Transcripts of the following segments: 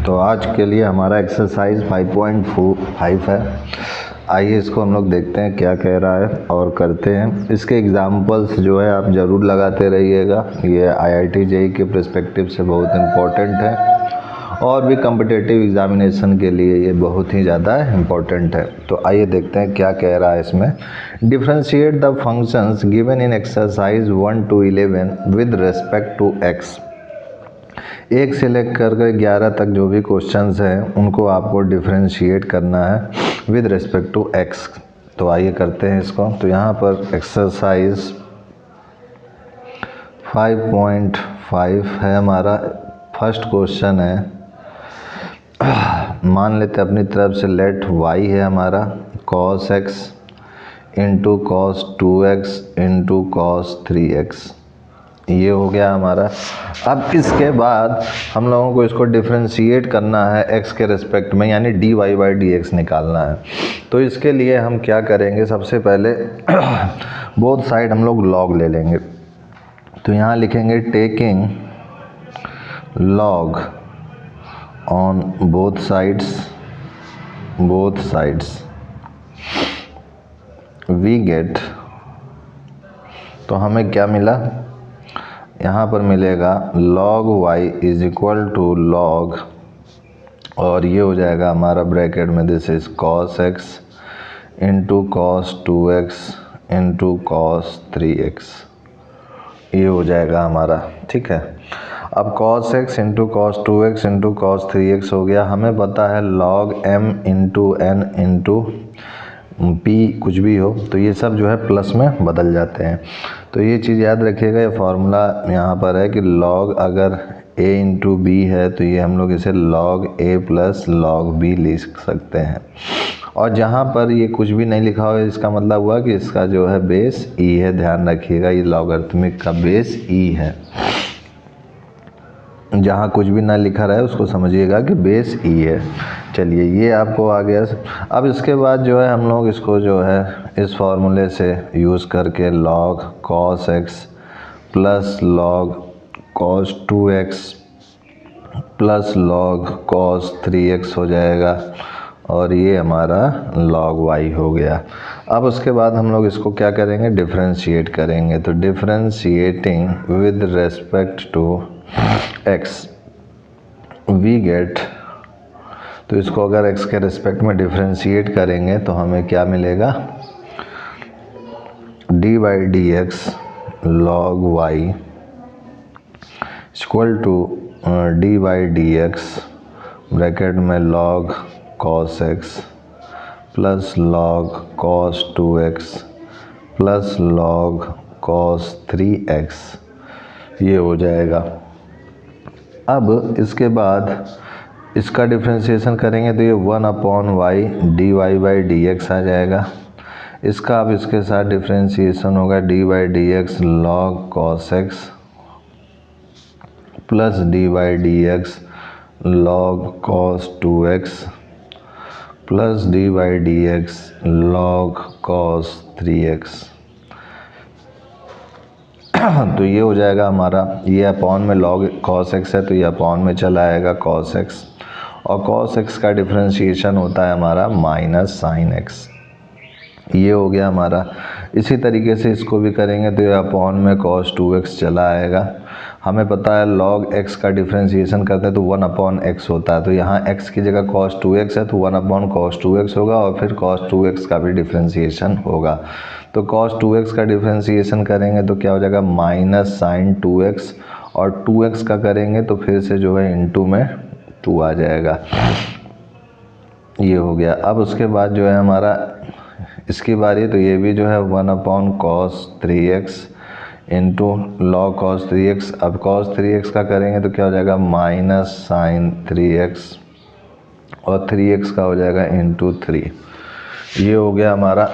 तो आज के लिए हमारा एक्सरसाइज 5.5 है। आइए इसको हम लोग देखते हैं क्या कह रहा है और करते हैं। इसके एग्जाम्पल्स जो है आप ज़रूर लगाते रहिएगा। ये IIT JEE के पर्सपेक्टिव से बहुत इम्पोर्टेंट है और भी कम्पिटिटिव एग्जामिनेशन के लिए ये बहुत ही ज़्यादा इम्पोर्टेंट है। तो आइए देखते हैं क्या कह रहा है इसमें। Differentiate the functions given in exercise 1 to 11 with respect to x. 1 से लेकर 11 तक जो भी क्वेश्चंस हैं उनको आपको डिफ्रेंशिएट करना है विद रिस्पेक्ट टू एक्स। तो आइए करते हैं इसको। तो यहाँ पर एक्सरसाइज 5.5 है हमारा। फर्स्ट क्वेश्चन है, मान लेते अपनी तरफ से लेट y है हमारा cos x into cos 2x into cos 3x। ये हो गया हमारा। अब इसके बाद हम लोगों को इसको डिफ्रेंशिएट करना है x के रिस्पेक्ट में, यानी dy/dx निकालना है। तो इसके लिए हम क्या करेंगे, सबसे पहले बोथ साइड हम लोग log ले लेंगे। तो यहाँ लिखेंगे taking log on both sides we get. तो हमें क्या मिला, यहाँ पर मिलेगा log y is equal to log, और ये हो जाएगा हमारा ब्रैकेट में this is cos x into cos 2x into cos 3x। ये हो जाएगा हमारा, ठीक है। अब cos x into cos 2x into cos 3x हो गया। हमें पता है log m into n into p कुछ भी हो तो ये सब जो है प्लस में बदल जाते हैं। तो ये चीज़ याद रखिएगा। ये फार्मूला यहाँ पर है कि log अगर a इंटू बी है तो ये हम लोग इसे log a plus log b लिख सकते हैं। और जहाँ पर ये कुछ भी नहीं लिखा हुआ इसका मतलब हुआ कि इसका जो है बेस e है। ध्यान रखिएगा ये लॉगरिथमिक का बेस e है। जहाँ कुछ भी ना लिखा रहे उसको समझिएगा कि बेस e है। चलिए ये आपको आ गया। अब इसके बाद जो है हम लोग इसको जो है इस फार्मूले से यूज़ करके log cos x plus log cos 2x plus log cos 3x हो जाएगा, और ये हमारा log y हो गया। अब उसके बाद हम लोग इसको क्या करेंगे, डिफ्रेंशिएट करेंगे। तो differentiating with respect to x we get. तो इसको अगर x के रिस्पेक्ट में डिफ्रेंशिएट करेंगे तो हमें क्या मिलेगा, dy/dx log y equal to dy/dx bracket में log cos x plus log cos 2x plus log cos 3x। ये हो जाएगा। अब इसके बाद इसका डिफ्रेंशिएशन करेंगे तो ये 1/y dy/dx आ जाएगा। इसका अब इसके साथ डिफ्रेंशिएशन होगा dy/dx log cos x plus dy/dx log cos 2x plus dy/dx log cos 3x। तो ये हो जाएगा हमारा, ये अपॉन में log cos x है तो ये अपॉन में चला आएगा cos x, और cos x का डिफ्रेंशिएशन होता है हमारा माइनस sin x। ये हो गया हमारा। इसी तरीके से इसको भी करेंगे तो ये अपॉन में cos 2x चला आएगा। हमें पता है log x का डिफ्रेंशिएशन करते हैं तो 1/x होता है। तो यहाँ x की जगह cos 2x है तो 1/cos 2x होगा, और फिर cos 2x का भी डिफ्रेंशिएशन होगा। तो cos 2x का डिफ्रेंशिएशन करेंगे तो क्या हो जाएगा, माइनस sin 2x, और 2x का करेंगे तो फिर से जो है इंटू में 2 आ जाएगा। ये हो गया। अब उसके बाद जो है हमारा इसकी बारी, तो ये भी जो है 1/cos 3x into log cos 3x। अब cos 3x का करेंगे तो क्या हो जाएगा, माइनस sin 3x, और 3x का हो जाएगा इंटू 3। ये हो गया हमारा।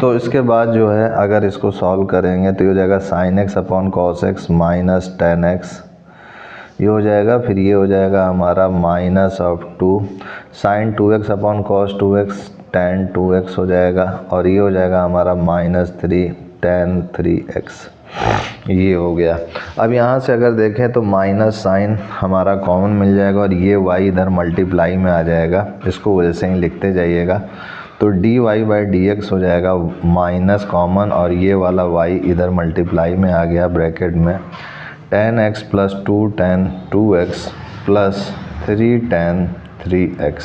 तो इसके बाद जो है अगर इसको सॉल्व करेंगे तो ये हो जाएगा sin x/cos x minus tan x। ये हो जाएगा। फिर ये हो जाएगा हमारा minus of 2 sin 2x/cos 2x tan 2x हो जाएगा, और ये हो जाएगा हमारा माइनस 3 tan 3x। ये हो गया। अब यहाँ से अगर देखें तो माइनस साइन हमारा कॉमन मिल जाएगा और ये y इधर मल्टीप्लाई में आ जाएगा, इसको वैसे ही लिखते जाइएगा। तो dy/dx हो जाएगा माइनस कॉमन और ये वाला y इधर मल्टीप्लाई में आ गया ब्रैकेट में, tan x plus 2 tan 2x plus 3 tan 3x,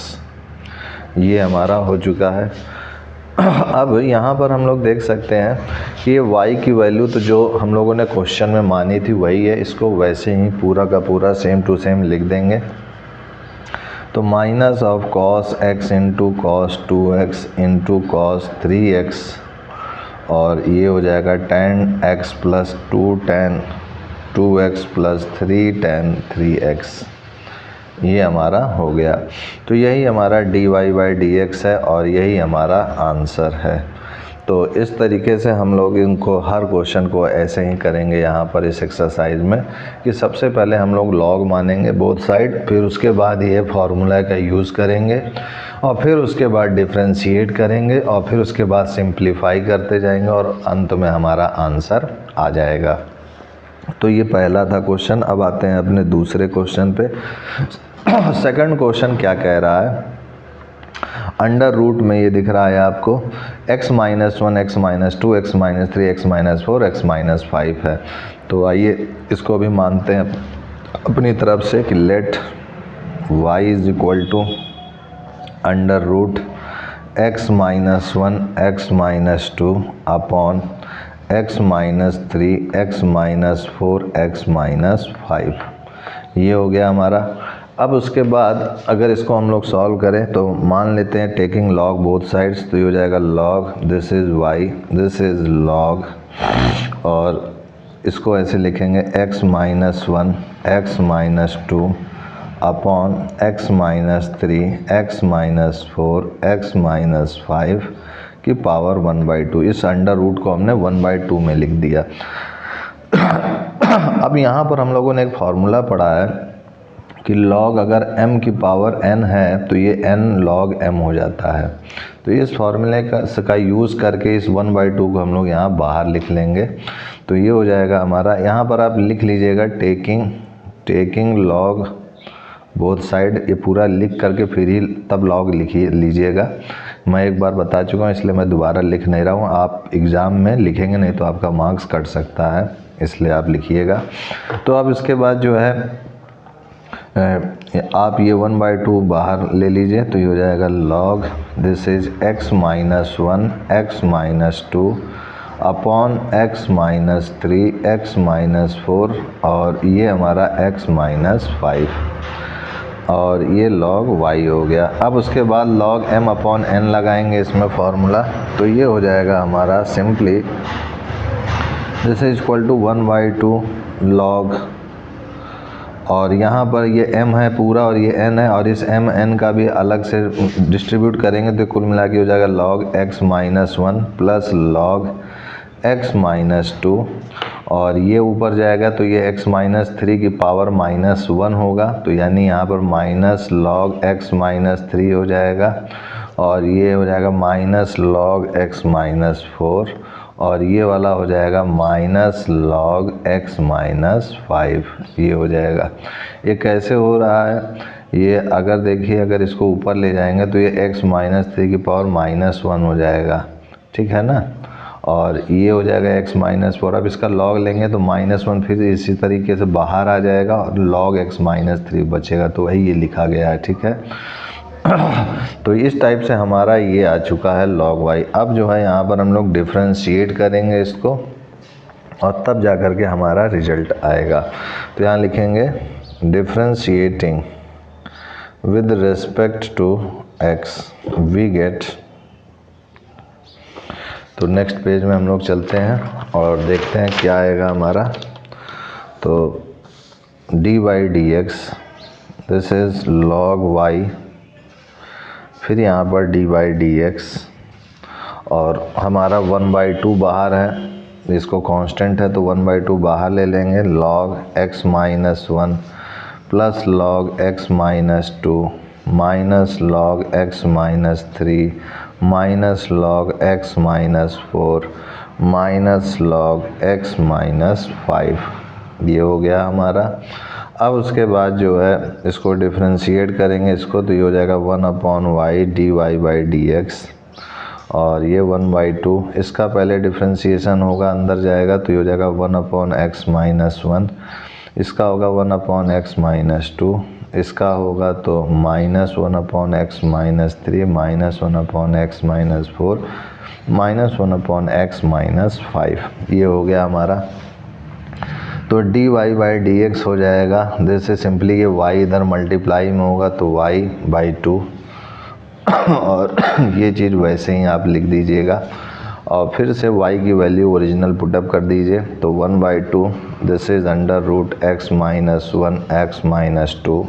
ये हमारा हो चुका है। अब यहाँ पर हम लोग देख सकते हैं कि ये y की वैल्यू तो जो हम लोगों ने क्वेश्चन में मानी थी वही है, इसको वैसे ही पूरा का पूरा सेम टू सेम लिख देंगे। तो minus of cos x into cos 2x into cos 3x और ये हो जाएगा tan x plus 2 tan 2x plus 3 tan 3x, ये हमारा हो गया। तो यही हमारा dy/dx है और यही हमारा आंसर है। तो इस तरीके से हम लोग इनको हर क्वेश्चन को ऐसे ही करेंगे यहाँ पर इस एक्सरसाइज में कि सबसे पहले हम लोग लॉग मानेंगे बोथ साइड, फिर उसके बाद ये फार्मूला का यूज़ करेंगे और फिर उसके बाद डिफ्रेंशिएट करेंगे और फिर उसके बाद सिंप्लीफाई करते जाएंगे और अंत में हमारा आंसर आ जाएगा। तो ये पहला था क्वेश्चन। अब आते हैं अपने दूसरे क्वेश्चन पे। सेकंड क्वेश्चन क्या कह रहा है, अंडर रूट में ये दिख रहा है आपको x minus 1 x minus 2 x minus 3 x minus 4 x minus 5 है। तो आइए इसको भी मानते हैं अपनी तरफ से कि let y is equal to under root x minus 1 x minus 2 upon x minus 3 x minus 4 x minus 5, ये हो गया हमारा। अब उसके बाद अगर इसको हम लोग सॉल्व करें तो मान लेते हैं टेकिंग लॉग बोथ साइड्स, तो ये हो जाएगा log this is y this is log, और इसको ऐसे लिखेंगे x minus 1 x minus 2 upon x minus 3 x minus 4 x minus 5 की पावर 1/2। इस अंडर रूट को हमने 1/2 में लिख दिया। अब यहाँ पर हम लोगों ने एक फार्मूला पढ़ा है कि log अगर m की पावर n है तो ये n log m हो जाता है। तो इस फार्मूले का यूज़ करके इस 1/2 को हम लोग यहाँ बाहर लिख लेंगे। तो ये हो जाएगा हमारा, यहाँ पर आप लिख लीजिएगा टेकिंग log बोथ साइड, ये पूरा लिख करके फिर ही तब log लिखिए लीजिएगा। मैं एक बार बता चुका हूँ इसलिए मैं दोबारा लिख नहीं रहा हूँ, आप एग्ज़ाम में लिखेंगे नहीं तो आपका मार्क्स कट सकता है, इसलिए आप लिखिएगा। तो अब इसके बाद जो है आप ये 1/2 बाहर ले लीजिए, तो ये हो जाएगा log this is x minus 1 x minus 2 upon x minus 3 x minus 4 और ये हमारा x माइनस 5 और ये log y हो गया। अब उसके बाद log m अपॉन n लगाएंगे इसमें फार्मूला, तो ये हो जाएगा हमारा simply this is equal to 1/2 log, और यहाँ पर ये m है पूरा और ये n है और इस m n का भी अलग से डिस्ट्रीब्यूट करेंगे तो कुल मिला के हो जाएगा log x minus 1 plus log x minus 2 और ये ऊपर जाएगा तो ये x माइनस 3 की पावर माइनस 1 होगा, तो यानी यहाँ पर माइनस log x माइनस 3 हो जाएगा और ये हो जाएगा माइनस log x माइनस 4 और ये वाला हो जाएगा माइनस log x माइनस 5, ये हो जाएगा। ये कैसे हो रहा है, ये अगर देखिए अगर इसको ऊपर ले जाएंगे तो ये x माइनस 3 की पावर माइनस 1 हो जाएगा, ठीक है ना, और ये हो जाएगा x माइनस 4। अब इसका log लेंगे तो माइनस 1 फिर इसी तरीके से बाहर आ जाएगा और log x माइनस 3 बचेगा, तो वही ये लिखा गया है, ठीक है। तो इस टाइप से हमारा ये आ चुका है log y। अब जो है यहाँ पर हम लोग डिफ्रेंशिएट करेंगे इसको और तब जा कर के हमारा रिजल्ट आएगा। तो यहाँ लिखेंगे differentiating with respect to x we get, तो नेक्स्ट पेज में हम लोग चलते हैं और देखते हैं क्या आएगा हमारा। तो dy/dx this is log y, फिर यहाँ पर dy/dx और हमारा 1/2 बाहर है, इसको कांस्टेंट है तो 1/2 बाहर ले लेंगे, log x minus 1 plus log x minus 2 minus log x minus 3 minus log x minus 4 minus log x minus 5, ये हो गया हमारा। अब उसके बाद जो है इसको डिफ्रेंशिएट करेंगे इसको, तो ये हो जाएगा 1/y dy/dx, और ये 1/2 इसका पहले डिफ्रेंशिएशन होगा, अंदर जाएगा तो ये हो जाएगा 1/x माइनस 1, इसका होगा 1/x माइनस 2, इसका होगा तो -1/x minus 3, -1/x minus 4, -1/x minus 5, ये हो गया हमारा। तो dy/dx हो जाएगा, जैसे सिंपली ये y इधर मल्टीप्लाई में होगा तो y/2 और ये चीज़ वैसे ही आप लिख दीजिएगा, और फिर से y की वैल्यू ओरिजिनल पुटअप कर दीजिए, तो 1/2 this is under root x minus 1 x minus 2,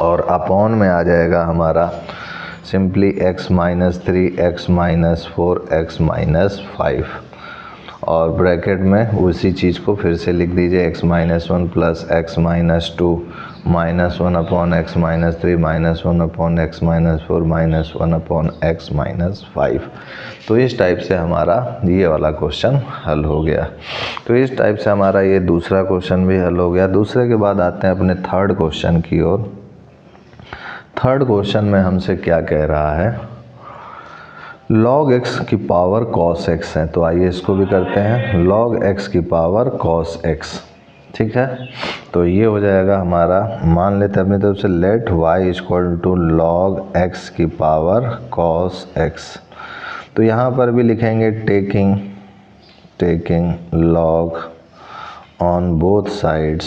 और अपॉन में आ जाएगा हमारा simply x minus 3 x minus 4 x minus 5, और ब्रैकेट में उसी चीज़ को फिर से लिख दीजिए, x minus 1 plus x minus 2 -1/x minus 3 -1/x minus 4 -1/x minus 5। तो इस टाइप से हमारा ये वाला क्वेश्चन हल हो गया। तो इस टाइप से हमारा ये दूसरा क्वेश्चन भी हल हो गया। दूसरे के बाद आते हैं अपने थर्ड क्वेश्चन की ओर। थर्ड क्वेश्चन में हमसे क्या कह रहा है, log x की पावर cos x है, तो आइए इसको भी करते हैं, log x की पावर cos x, ठीक है। तो ये हो जाएगा हमारा, मान लेते हैं अपनी तरफ से let y equal to log x की पावर cos x, तो यहाँ पर भी लिखेंगे taking log on both sides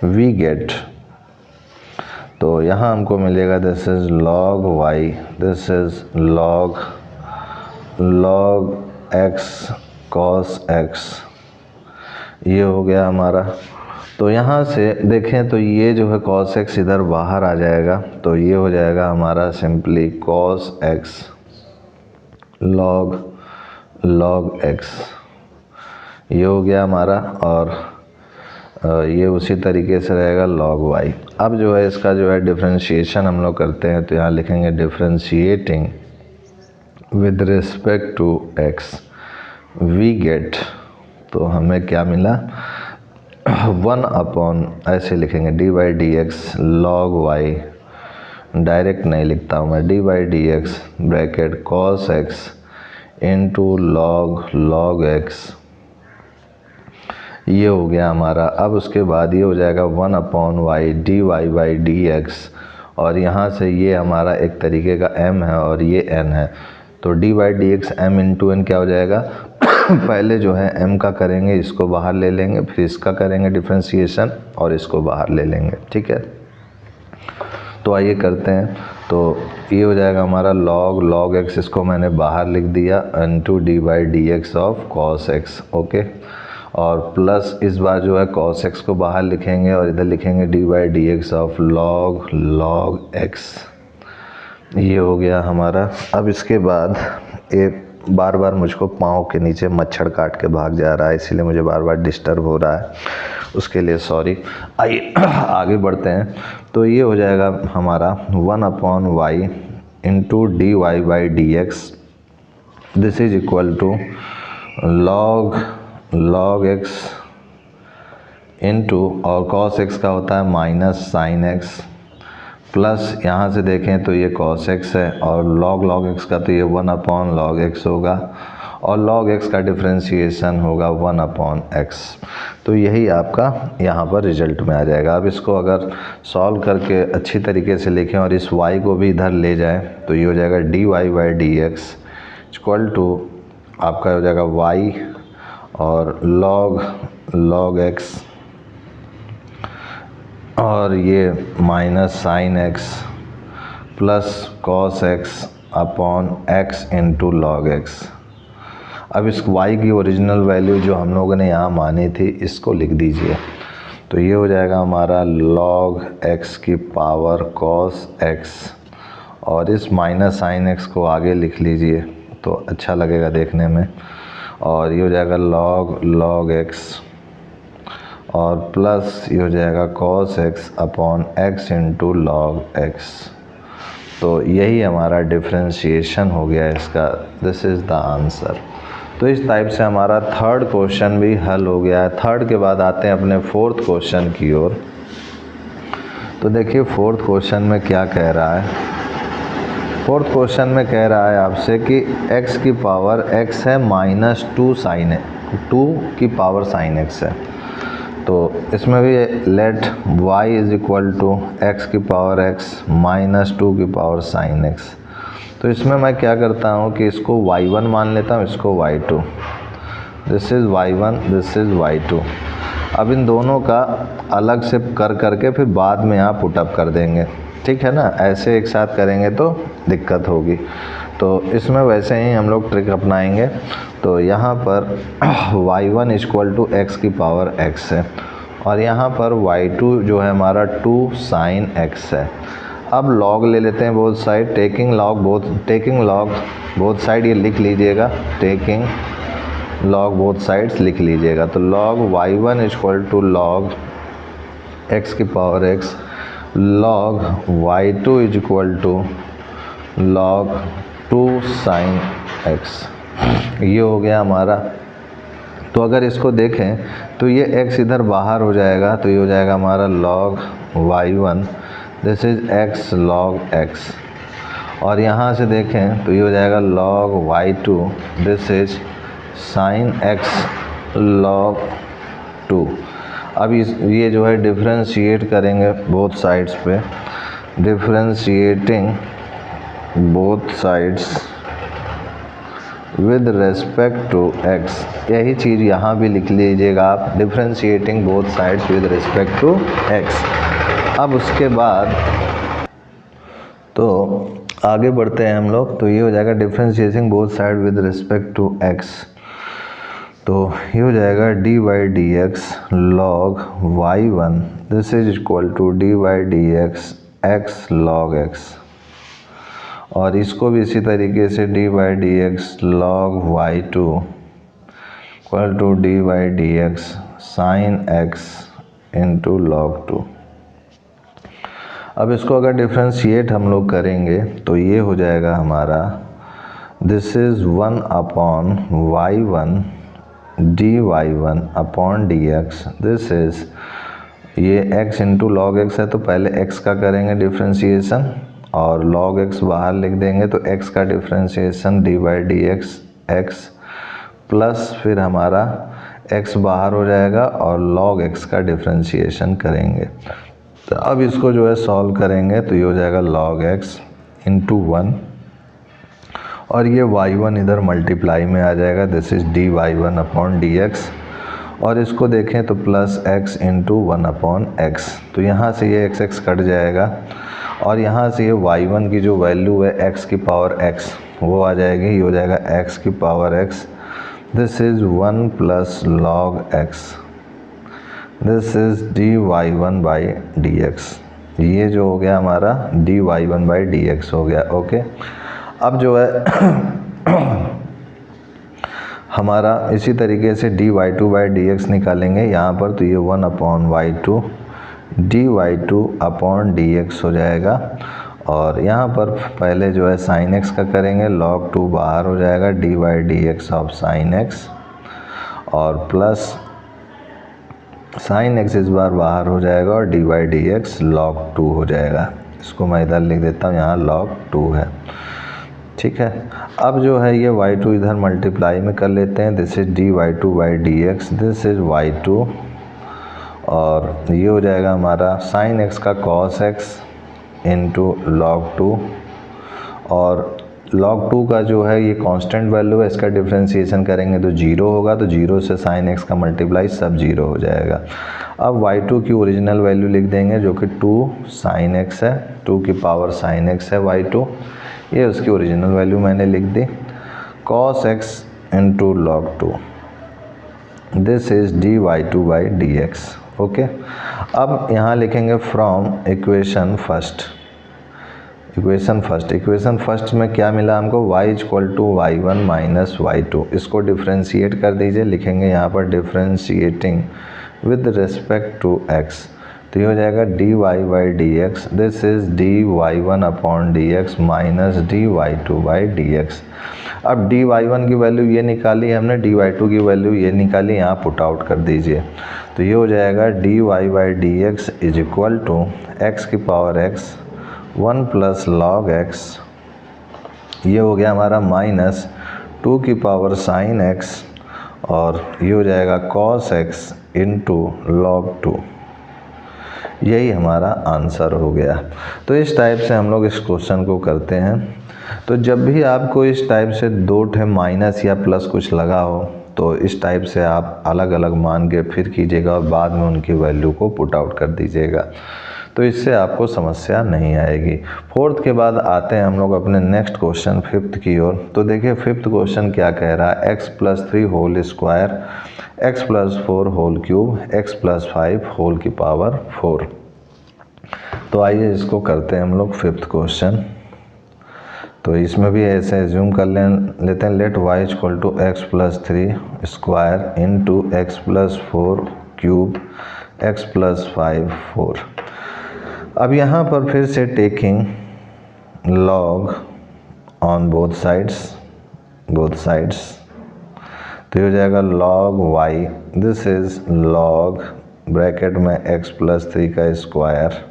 we get, तो यहाँ हमको मिलेगा this is log y, this is log x cos x, ये हो गया हमारा। तो यहाँ से देखें तो ये जो है cos x इधर बाहर आ जाएगा, तो ये हो जाएगा हमारा simply cos x log x, ये हो गया हमारा, और ये उसी तरीके से रहेगा log y। अब जो है इसका जो है डिफरेंशिएशन हम लोग करते हैं, तो यहाँ लिखेंगे differentiating with respect to x we get, तो हमें क्या मिला 1/ ऐसे लिखेंगे dy/dx log y, डायरेक्ट नहीं लिखता हूँ मैं, dy/dx bracket cos x into log x, ये हो गया हमारा। अब उसके बाद ये हो जाएगा 1/y dy/dx, और यहाँ से ये हमारा एक तरीके का m है और ये n है, तो dy/dx m इंटू n क्या हो जाएगा पहले जो है m का करेंगे, इसको बाहर ले लेंगे, फिर इसका करेंगे डिफ्रेंशिएशन और इसको बाहर ले लेंगे, ठीक है। तो आइए करते हैं, तो ये हो जाएगा हमारा log x, इसको मैंने बाहर लिख दिया, into dy/dx of cos x, okay, और प्लस इस बार जो है cos x को बाहर लिखेंगे और इधर लिखेंगे dy/dx ऑफ log x, ये हो गया हमारा। अब इसके बाद एक बार मुझको पाँव के नीचे मच्छर काट के भाग जा रहा है, इसीलिए मुझे बार डिस्टर्ब हो रहा है, उसके लिए सॉरी। आइए आगे बढ़ते हैं, तो ये हो जाएगा हमारा 1/y into dy/dx, this is equal to log x into, और cos x का होता है माइनस sin x, प्लस यहाँ से देखें तो ये cos x है, और log x का तो ये 1/log x होगा, और log x का डिफरेंशिएशन होगा 1/x, तो यही आपका यहाँ पर रिजल्ट में आ जाएगा। अब इसको अगर सॉल्व करके अच्छी तरीके से लिखें और इस y को भी इधर ले जाएं, तो ये हो जाएगा dy/dx इक्वल टू आपका हो जाएगा y और log x, और ये minus sin x plus cos x upon x into log x। अब इस y की ओरिजिनल वैल्यू जो हम लोगों ने यहाँ मानी थी, इसको लिख दीजिए, तो ये हो जाएगा हमारा log x की पावर cos x, और इस माइनस sin x को आगे लिख लीजिए तो अच्छा लगेगा देखने में, और ये हो जाएगा log x, और प्लस ये हो जाएगा cos x upon x into log x, तो यही हमारा डिफरेंशिएशन हो गया इसका, दिस इज़ द आंसर। तो इस टाइप से हमारा थर्ड क्वेश्चन भी हल हो गया है। थर्ड के बाद आते हैं अपने फोर्थ क्वेश्चन की ओर। तो देखिए फोर्थ क्वेश्चन में क्या कह रहा है। फोर्थ क्वेश्चन में कह रहा है आपसे कि x की पावर x है -2 sin है, 2 की पावर sin x है। तो इसमें भी let y is equal to x की पावर x -2 की पावर sin x। तो इसमें मैं क्या करता हूँ कि इसको y1 मान लेता हूँ, इसको y2, this is y1, this is y2। अब इन दोनों का अलग से करके फिर बाद में यहाँ पुटअप कर देंगे, ठीक है ना। ऐसे एक साथ करेंगे तो दिक्कत होगी, तो इसमें वैसे ही हम लोग ट्रिक अपनाएंगे। तो यहाँ पर y1 इक्वल टू एक्स की पावर x है और यहाँ पर y2 जो है हमारा 2 sin x है। अब log ले लेते हैं both side, taking log both side, ये लिख लीजिएगा, टेकिंग log बोथ साइड्स लिख लीजिएगा। तो log y1 equal to log x की power x log y2 is equal to log 2 sin x, ये हो गया हमारा। तो अगर इसको देखें तो ये x इधर बाहर हो जाएगा, तो ये हो जाएगा हमारा log y1, this is x log x। और यहाँ से देखें तो ये हो जाएगा log y2, this is sin x log 2। अब ये जो है डिफरेंशिएट करेंगे बोथ साइड्स पे, differentiating both sides with respect to x, यही चीज़ यहाँ भी लिख लीजिएगा आप, differentiating both sides with respect to x। अब उसके बाद तो आगे बढ़ते हैं हम लोग। तो ये हो जाएगा differentiating both side with respect to x, तो ये हो जाएगा dy dx log y1, this is equal to dy dx x log x। और इसको भी इसी तरीके से dy dx log y2 equal to dy dx sin x into log 2। अब इसको अगर डिफ्रेंशिएट हम लोग करेंगे तो ये हो जाएगा हमारा, this is 1 upon y1 dy1 upon dx, this is, ये x इंटू लॉग x है तो पहले x का करेंगे डिफ्रेंशिएशन और log x बाहर लिख देंगे, तो x का differentiation dy dx x plus फिर हमारा x बाहर हो जाएगा और log x का डिफ्रेंशिएशन करेंगे। तो अब इसको जो है सॉल्व करेंगे तो ये हो जाएगा log x इंटू 1 और ये y1 इधर मल्टीप्लाई में आ जाएगा, this is dy1 upon dx। और इसको देखें तो plus x into 1 upon x, तो यहाँ से ये x कट जाएगा और यहाँ से ये y1 की जो वैल्यू है x की पावर x वो आ जाएगी, ये हो जाएगा x की power x, this is 1 plus log x, this is dy1 by dx। ये जो हो गया हमारा dy1 बाई dx हो गया, ओके। अब जो है हमारा इसी तरीके से dy2 बाई dx निकालेंगे यहाँ पर, तो ये 1 upon y2 dy2 upon dx हो जाएगा। और यहाँ पर पहले जो है sin x का करेंगे, log 2 बाहर हो जाएगा, dy dx of sin x और प्लस sin x इस बार बाहर हो जाएगा और dy dx log 2 हो जाएगा। इसको मैं इधर लिख देता हूँ, यहाँ log 2 है, ठीक है। अब जो है ये y2 इधर मल्टीप्लाई में कर लेते हैं, this is dy2 by dx, this is y2 और ये हो जाएगा हमारा sin x का cos x इंटू log 2 और log 2 का जो है ये कांस्टेंट वैल्यू है, इसका डिफरेंशिएशन करेंगे तो 0 होगा, तो 0 से sin x का मल्टीप्लाई सब 0 हो जाएगा। अब y2 की ओरिजिनल वैल्यू लिख देंगे जो कि 2 sin x है, 2 की पावर sin x है y2, ये उसकी ओरिजिनल वैल्यू मैंने लिख दी, cos x into log 2, this is dy2 by dx, okay. अब यहाँ लिखेंगे फ्रॉम इक्वेशन फर्स्ट में क्या मिला हमको, y equal to y1 minus y2, इसको डिफ्रेंशिएट कर दीजिए, लिखेंगे यहाँ पर differentiating with respect to x, तो ये हो जाएगा D Y by D x, this is d y one upon d x minus d y two by D x. अब डी वाई वन की वैल्यू ये निकाली हमने, डी वाई टू की वैल्यू ये निकाली, यहाँ पुट आउट कर दीजिए। तो ये हो जाएगा D Y by D x is equal to x की power X 1 plus log X, ये हो गया हमारा माइनस 2 की पावर साइन एक्स, और ये हो जाएगा कॉस एक्स इंटू लॉग 2। यही हमारा आंसर हो गया। तो इस टाइप से हम लोग इस क्वेश्चन को करते हैं। तो जब भी आपको इस टाइप से दो ठे माइनस या प्लस कुछ लगा हो तो इस टाइप से आप अलग अलग मान के फिर कीजिएगा और बाद में उनकी वैल्यू को पुट आउट कर दीजिएगा, तो इससे आपको समस्या नहीं आएगी। फोर्थ के बाद आते हैं हम लोग अपने नेक्स्ट क्वेश्चन फिफ्थ की ओर। तो देखिए फिफ्थ क्वेश्चन क्या कह रहा है, x plus 3 whole square, x plus 4 whole cube, x plus 5 whole की पावर 4। तो आइए इसको करते हैं हम लोग फिफ्थ क्वेश्चन। तो इसमें भी ऐसे एज्यूम कर लेते हैं, let y equal to x plus 3 square into x plus 4 cube x plus 5 4। अब यहाँ पर फिर से taking log on both sides, तो ये हो जाएगा log y, this is log bracket में एक्स प्लस 3 का स्क्वायर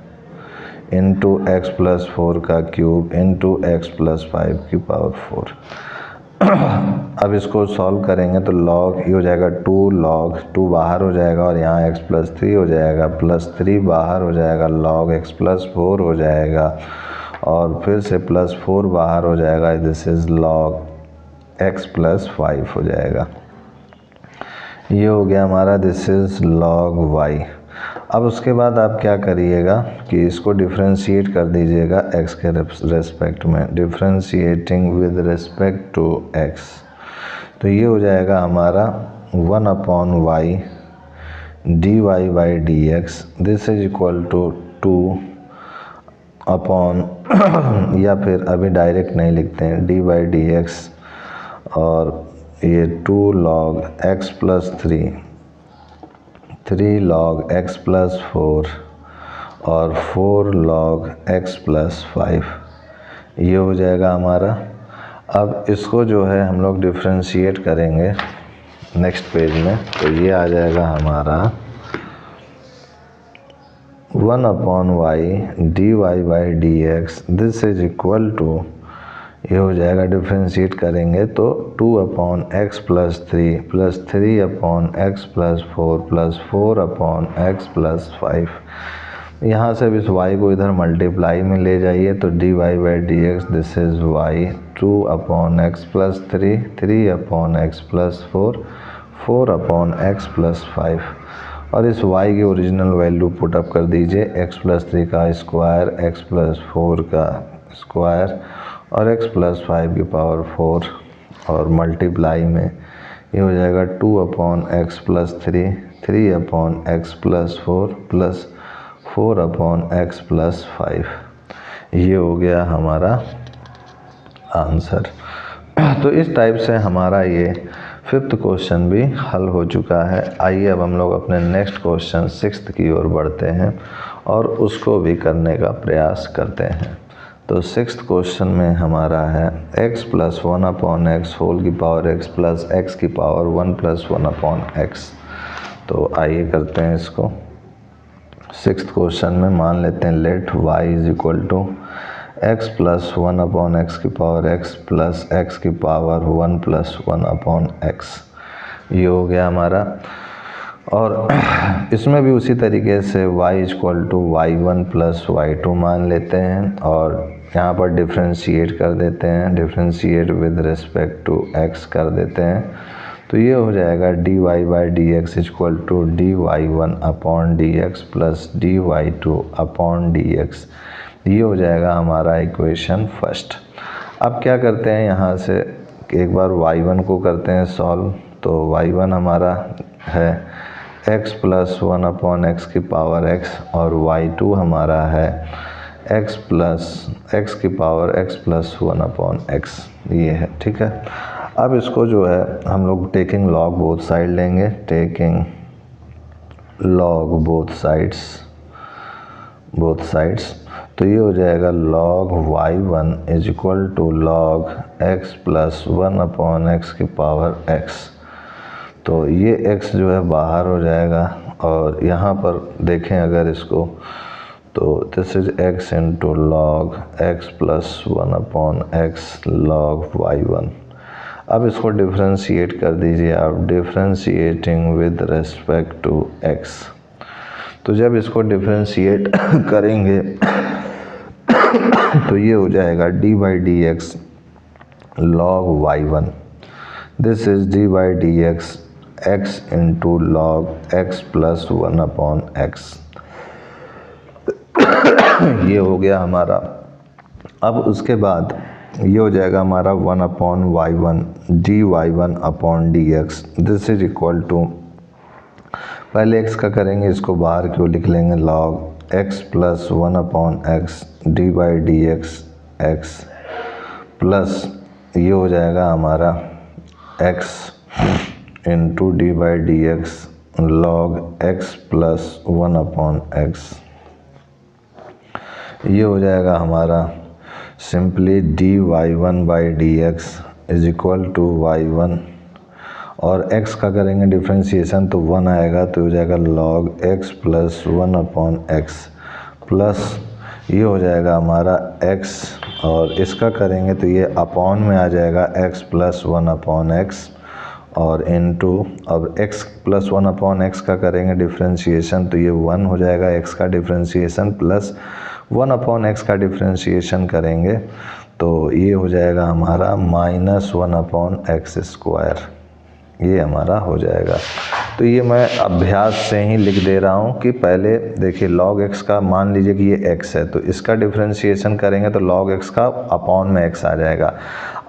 इंटू एक्स प्लस 4 का क्यूब इंटू एक्स प्लस 5 की पावर 4। अब इसको सॉल्व करेंगे तो लॉग ये हो जाएगा 2 लॉग 2 बाहर हो जाएगा और यहाँ एक्स प्लस 3 हो जाएगा, प्लस 3 बाहर हो जाएगा, लॉग एक्स प्लस 4 हो जाएगा और फिर से प्लस 4 बाहर हो जाएगा, this is log x plus 5 हो जाएगा। ये हो गया हमारा दिस इज़ लॉग वाई। अब उसके बाद आप क्या करिएगा कि इसको डिफ्रेंशिएट कर दीजिएगा x के रेस्पेक्ट में, differentiating with respect to x। तो ये हो जाएगा हमारा 1 upon y d Y by D x, this is equal to 2 upon या फिर अभी डायरेक्ट नहीं लिखते हैं, डी बाई डी एक्स और ये 2 log x plus 3 log x plus 4 और 4 लॉग एक्स प्लस 5, ये हो जाएगा हमारा। अब इसको जो है हम लोग डिफ्रेंशिएट करेंगे नेक्स्ट पेज में, तो ये आ जाएगा हमारा 1 upon y d Y by D x, this is equal to, ये हो जाएगा डिफ्रेंशिएट करेंगे तो 2 upon x plus 3 upon x plus 4 plus 4 upon x plus 5। यहाँ से इस y को इधर मल्टीप्लाई में ले जाइए तो d Y by D x, this is y 2 upon x plus 3 upon x plus 4 upon x plus 5 और इस y की ओरिजिनल वैल्यू पुट अप कर दीजिए, एक्स प्लस 3 का स्क्वायर, एक्स प्लस 4 का स्क्वायर और x प्लस 5 की पावर 4 और मल्टीप्लाई में ये हो जाएगा 2 upon x plus 3 upon x plus 4 plus 4 upon x plus 5। ये हो गया हमारा आंसर। तो इस टाइप से हमारा ये फिफ्थ क्वेश्चन भी हल हो चुका है। आइए अब हम लोग अपने नेक्स्ट क्वेश्चन सिक्स्थ की ओर बढ़ते हैं और उसको भी करने का प्रयास करते हैं। तो सिक्स्थ क्वेश्चन में हमारा है x plus 1 upon x whole की पावर x प्लस x की पावर 1 प्लस 1 अपॉन x। तो आइए करते हैं इसको। सिक्स्थ क्वेश्चन में मान लेते हैं let y is equal to x plus 1 upon x की पावर x प्लस x की पावर 1 प्लस 1 अपॉन x। ये हो गया हमारा। और इसमें भी उसी तरीके से y equal to y1 plus y2 मान लेते हैं और यहाँ पर डिफ्रेंशिएट कर देते हैं, differentiate with respect to x कर देते हैं। तो ये हो जाएगा D Y by D x equal to d y one upon d x plus d y two upon d x. ये हो जाएगा हमारा इक्वेशन फर्स्ट। अब क्या करते हैं, यहाँ से एक बार y1 को करते हैं सॉल्व। तो y1 हमारा है x प्लस 1 अपॉन एक्स की पावर x और y2 हमारा है x प्लस x की power x plus 1 upon x। ये है, ठीक है। अब इसको जो है हम लोग टेकिंग लॉग बोथ साइड लेंगे, taking log both sides both sides. तो ये हो जाएगा log y1 is equal to log x plus 1 upon x की पावर x। तो ये x जो है बाहर हो जाएगा और यहाँ पर देखें अगर इसको, तो this is x into log x plus 1 upon x log y1। अब इसको डिफ्रेंशिएट कर दीजिए आप, differentiating with respect to x। तो जब इसको डिफ्रेंशिएट करेंगे तो ये हो जाएगा D by D x log y1। This is D by D x x into log x plus 1 upon x. ये हो गया हमारा। अब उसके बाद ये हो जाएगा हमारा 1 upon y1 d y1 upon d x. This is equal to, पहले x का करेंगे, इसको बाहर क्यों लिख लेंगे, log x plus 1 upon x d by D x x plus ये हो जाएगा हमारा x into d by D x log x plus 1 upon x. ये हो जाएगा हमारा simply d y one by D x is equal to y1 और x का करेंगे डिफ्रेंशिएशन तो 1 आएगा, तो हो जाएगा log x plus 1 upon x plus ये हो जाएगा हमारा x और इसका करेंगे तो ये अपॉन में आ जाएगा x प्लस 1 अपॉन एक्स और इनटू, अब x प्लस 1 अपॉन एक्स का करेंगे डिफ्रेंशिएशन तो ये 1 हो जाएगा x का डिफ्रेंशिएशन प्लस 1 अपॉन एक्स का डिफ्रेंशिएशन करेंगे तो ये हो जाएगा हमारा माइनस 1 अपॉन एक्स स्क्वायर। ये हमारा हो जाएगा। तो ये मैं अभ्यास से ही लिख दे रहा हूँ कि पहले देखिए log x का मान लीजिए कि ये x है तो इसका डिफ्रेंशिएशन करेंगे तो log x का अपॉन में x आ जाएगा।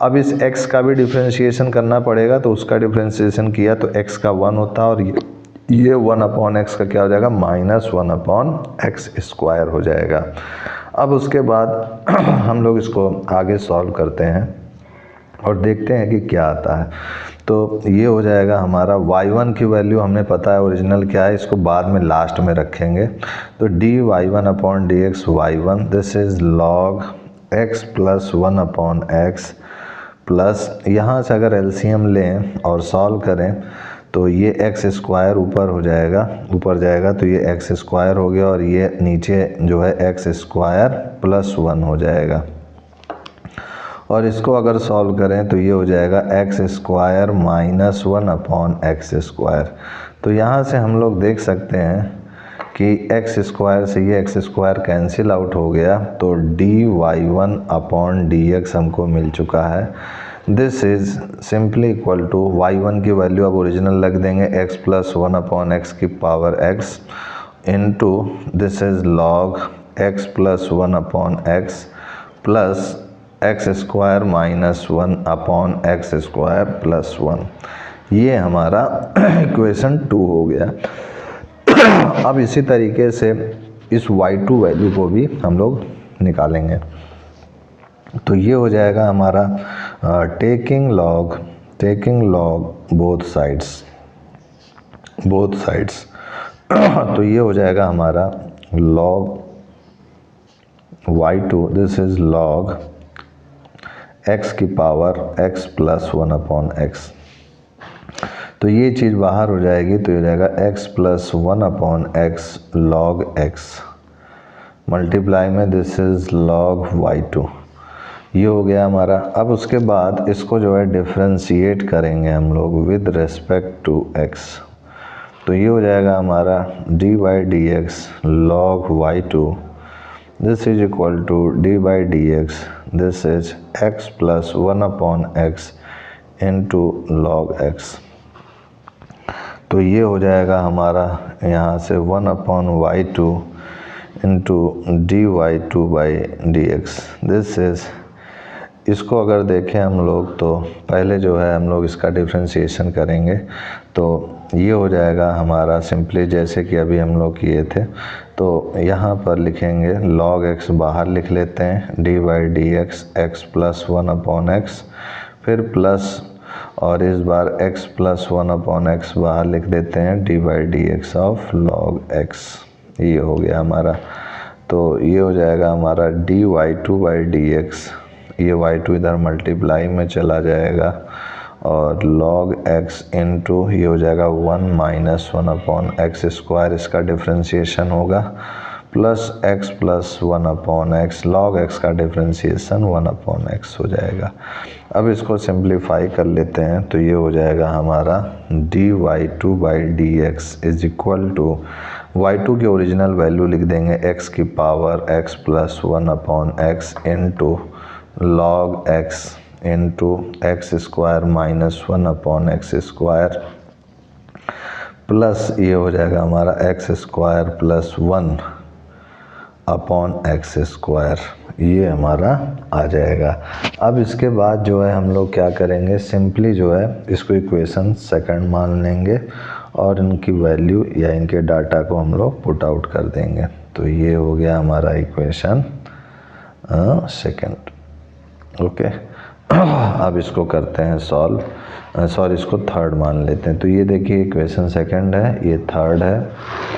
अब इस x का भी डिफ्रेंशिएशन करना पड़ेगा तो उसका डिफ्रेंशिएशन किया तो x का 1 होता और ये 1 अपॉन एक्स का क्या हो जाएगा, माइनस 1 अपॉन एक्स स्क्वायर हो जाएगा। अब उसके बाद हम लोग इसको आगे सॉल्व करते हैं और देखते हैं कि क्या आता है। तो ये हो जाएगा हमारा y1 की वैल्यू हमें पता है ओरिजिनल क्या है, इसको बाद में लास्ट में रखेंगे। तो D y1 upon d x y1 this is log x plus 1 upon x plus यहाँ से अगर एलसीएम लें और सॉल्व करें तो ये एक्स स्क्वायर ऊपर हो जाएगा, ऊपर जाएगा तो ये एक्स स्क्वायर हो गया और ये नीचे जो है एक्स स्क्वायर प्लस 1 हो जाएगा। और इसको अगर सॉल्व करें तो ये हो जाएगा x square minus 1 upon x square. तो यहाँ से हम लोग देख सकते हैं कि एक्स स्क्वायर से ये एक्स स्क्वायर कैंसिल आउट हो गया तो d y one upon d x हमको मिल चुका है। This is simply equal to y1 की वैल्यू अब ओरिजिनल लग देंगे x प्लस 1 अपॉन एक्स की power x into this is log x plus 1 upon x plus x square minus 1 upon x square plus 1। ये हमारा इक्वेशन 2 हो गया। अब इसी तरीके से इस y2 वैल्यू को भी हम लोग निकालेंगे। तो ये हो जाएगा हमारा टेकिंग लॉग बोथ साइड्स तो ये हो जाएगा हमारा log y2 this is log x की power x plus 1 upon x. तो ये चीज़ बाहर हो जाएगी तो ये हो जाएगा x plus 1 upon x log x multiply में दिस इज़ log y2। ये हो गया हमारा। अब उसके बाद इसको जो है डिफ्रेंशिएट करेंगे हम लोग विद रेस्पेक्ट टू x। तो ये हो जाएगा हमारा d by D x log y2 this is equal to d by D x this is x plus 1 upon x into log x। तो ये हो जाएगा हमारा यहाँ से 1 upon y2 into d y two by D x. This is, इसको अगर देखें हम लोग तो पहले जो है हम लोग इसका डिफ्रेंशिएशन करेंगे तो ये हो जाएगा हमारा सिंपली जैसे कि अभी हम लोग किए थे। तो यहाँ पर लिखेंगे log x बाहर लिख लेते हैं D by D x x plus 1 upon x फिर प्लस और इस बार x प्लस 1 अपॉन एक्स बाहर लिख देते हैं D by D x of log x। ये हो गया हमारा। तो ये हो जाएगा हमारा dy2/dx, ये y2 इधर मल्टीप्लाई में चला जाएगा और log x इंटू ये हो जाएगा 1 माइनस 1/x², इसका डिफ्रेंशिएशन होगा, plus x plus 1/x, log x का डिफ्रेंशिएशन 1/x हो जाएगा। अब इसको सिंप्लीफाई कर लेते हैं तो ये हो जाएगा हमारा dy2/dx is equal to y2 की ओरिजिनल वैल्यू लिख देंगे x की power x plus 1/x into log x into x² minus 1/x² plus ये हो जाएगा हमारा x² प्लस 1/x², ये हमारा आ जाएगा। अब इसके बाद जो है हम लोग क्या करेंगे, सिंपली जो है इसको इक्वेशन सेकंड मान लेंगे और इनकी वैल्यू या इनके डाटा को हम लोग पुट आउट कर देंगे। तो ये हो गया हमारा इक्वेशन सेकंड। ओके, अब इसको करते हैं सॉल्व, इसको थर्ड मान लेते हैं। तो ये देखिए इक्वेशन सेकंड है, ये थर्ड है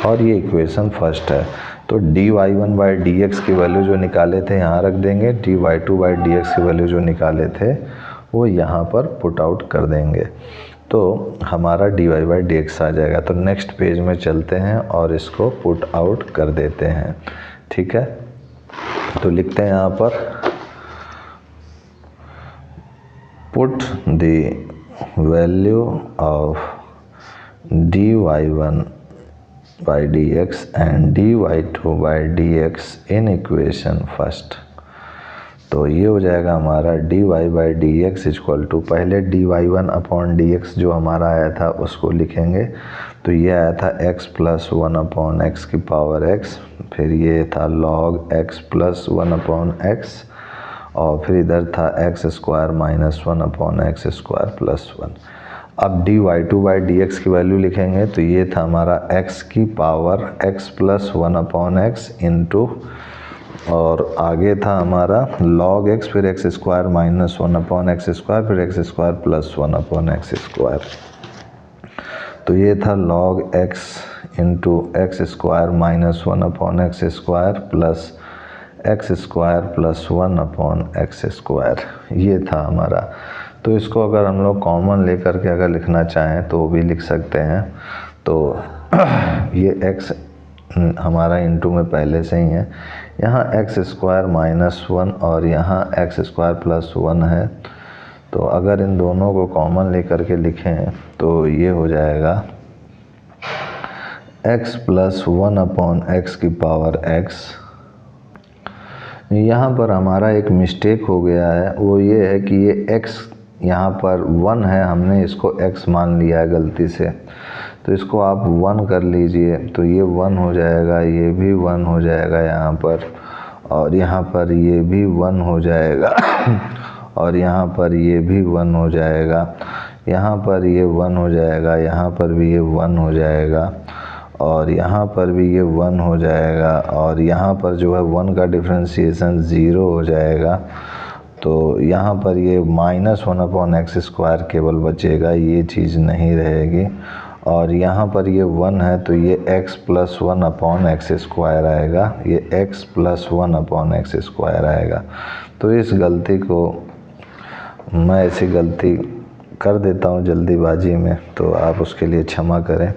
और ये इक्वेशन फर्स्ट है। तो dy1/dx की वैल्यू जो निकाले थे यहाँ रख देंगे, dy2/dx की वैल्यू जो निकाले थे वो यहाँ पर पुट आउट कर देंगे, तो हमारा dy/dx आ जाएगा। तो नेक्स्ट पेज में चलते हैं और इसको पुट आउट कर देते हैं। ठीक है, तो लिखते हैं यहाँ पर put the value of dy1/dx and dy2/dx in equation first. तो ये हो जाएगा हमारा dy/dx इक्वल टू, पहले dy1/dx जो हमारा आया था उसको लिखेंगे। तो ये आया था x प्लस 1/x की पावर x, फिर ये था log x प्लस 1/x और फिर इधर था x² माइनस 1/x² प्लस 1। अब dy2/dx की वैल्यू लिखेंगे तो ये था हमारा x की power x plus 1/x into, और आगे था हमारा log x फिर x² माइनस 1/x² फिर x² प्लस 1/x²। तो ये था log x into x² minus 1/x² plus x² plus 1/x², ये था हमारा। तो इसको अगर हम लोग कॉमन लेकर के अगर लिखना चाहें तो वो भी लिख सकते हैं। तो ये x हमारा इंटू में पहले से ही है, यहाँ x² माइनस 1 और यहाँ x² प्लस 1 है। तो अगर इन दोनों को कॉमन लेकर के लिखें तो ये हो जाएगा x प्लस 1/x की पावर x। यहाँ पर हमारा एक मिस्टेक हो गया है, वो ये है कि ये x यहाँ पर 1 है, हमने इसको x मान लिया है गलती से। तो इसको आप 1 कर लीजिए, तो ये 1 हो जाएगा, ये भी 1 हो जाएगा यहाँ पर, और यहाँ पर ये भी 1 हो जाएगा और यहाँ पर ये भी 1 हो जाएगा, यहाँ पर ये 1 हो जाएगा, यहाँ पर भी ये 1 हो जाएगा और यहाँ पर भी ये 1 हो जाएगा, और यहाँ पर जो है 1 का डिफ्रेंशिएशन 0 हो जाएगा। तो यहाँ पर ये माइनस 1/x² केवल बचेगा, ये चीज़ नहीं रहेगी। और यहाँ पर ये 1 है तो ये x प्लस 1/x² आएगा, ये x प्लस 1/x² आएगा। तो इस गलती को मैं ऐसी गलती कर देता हूँ जल्दीबाजी में, तो आप उसके लिए क्षमा करें।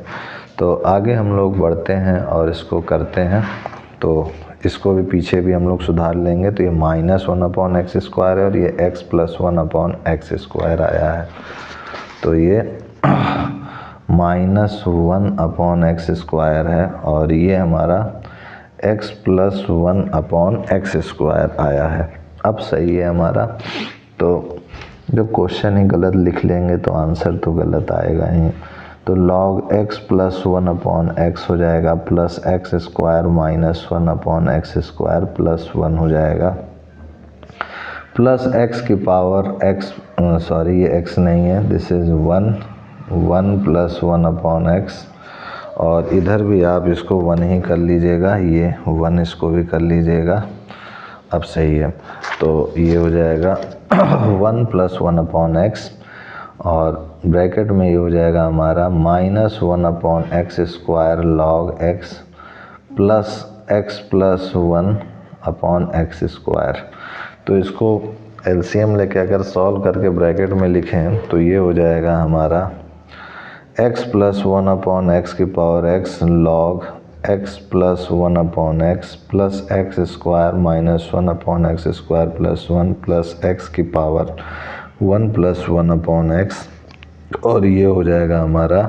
तो आगे हम लोग बढ़ते हैं और इसको करते हैं, तो इसको भी पीछे भी हम लोग सुधार लेंगे। तो ये माइनस 1/x² है और ये x प्लस 1/x² आया है। तो ये माइनस 1/x² है और ये हमारा x प्लस 1/x² आया है। अब सही है हमारा। तो जब क्वेश्चन ही गलत लिख लेंगे तो आंसर तो गलत आएगा ही। तो log x प्लस 1/x हो जाएगा plus x² minus 1/x² plus 1 हो जाएगा, प्लस x की पावर x, सॉरी ये x नहीं है, दिस इज़ 1 प्लस 1/x, और इधर भी आप इसको 1 ही कर लीजिएगा, ये 1 इसको भी कर लीजिएगा। अब सही है, तो ये हो जाएगा 1 प्लस 1/x और ब्रैकेट में ये हो जाएगा हमारा minus 1/x² log x plus x plus 1 upon x square. तो इसको एलसीएम लेके अगर सॉल्व करके ब्रैकेट में लिखें तो ये हो जाएगा हमारा x प्लस 1 अपॉन एक्स की power x log x plus 1 upon x plus x square minus 1 upon x square plus 1 plus x की पावर 1 प्लस 1 अपॉन एक्स। और ये हो जाएगा हमारा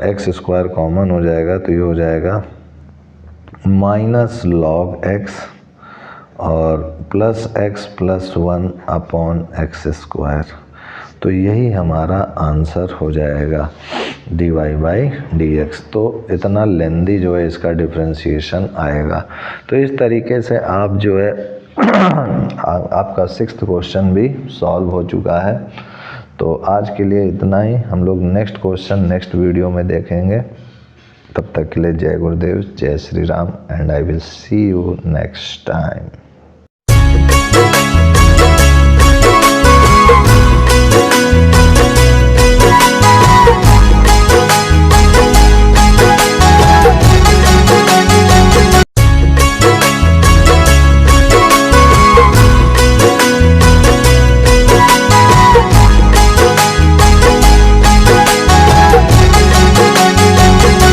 एक्स स्क्वायर कॉमन हो जाएगा तो ये हो जाएगा माइनस लॉग एक्स और plus x plus 1 upon x square. तो यही हमारा आंसर हो जाएगा dy बाई डी एक्स। तो इतना लेंदी जो है इसका डिफ्रेंशिएशन आएगा। तो इस तरीके से आप जो है आपका 6th क्वेश्चन भी सॉल्व हो चुका है। तो आज के लिए इतना ही, हम लोग नेक्स्ट क्वेश्चन नेक्स्ट वीडियो में देखेंगे। तब तक के लिए जय गुरुदेव, जय Shri Ram, and I will see you next time.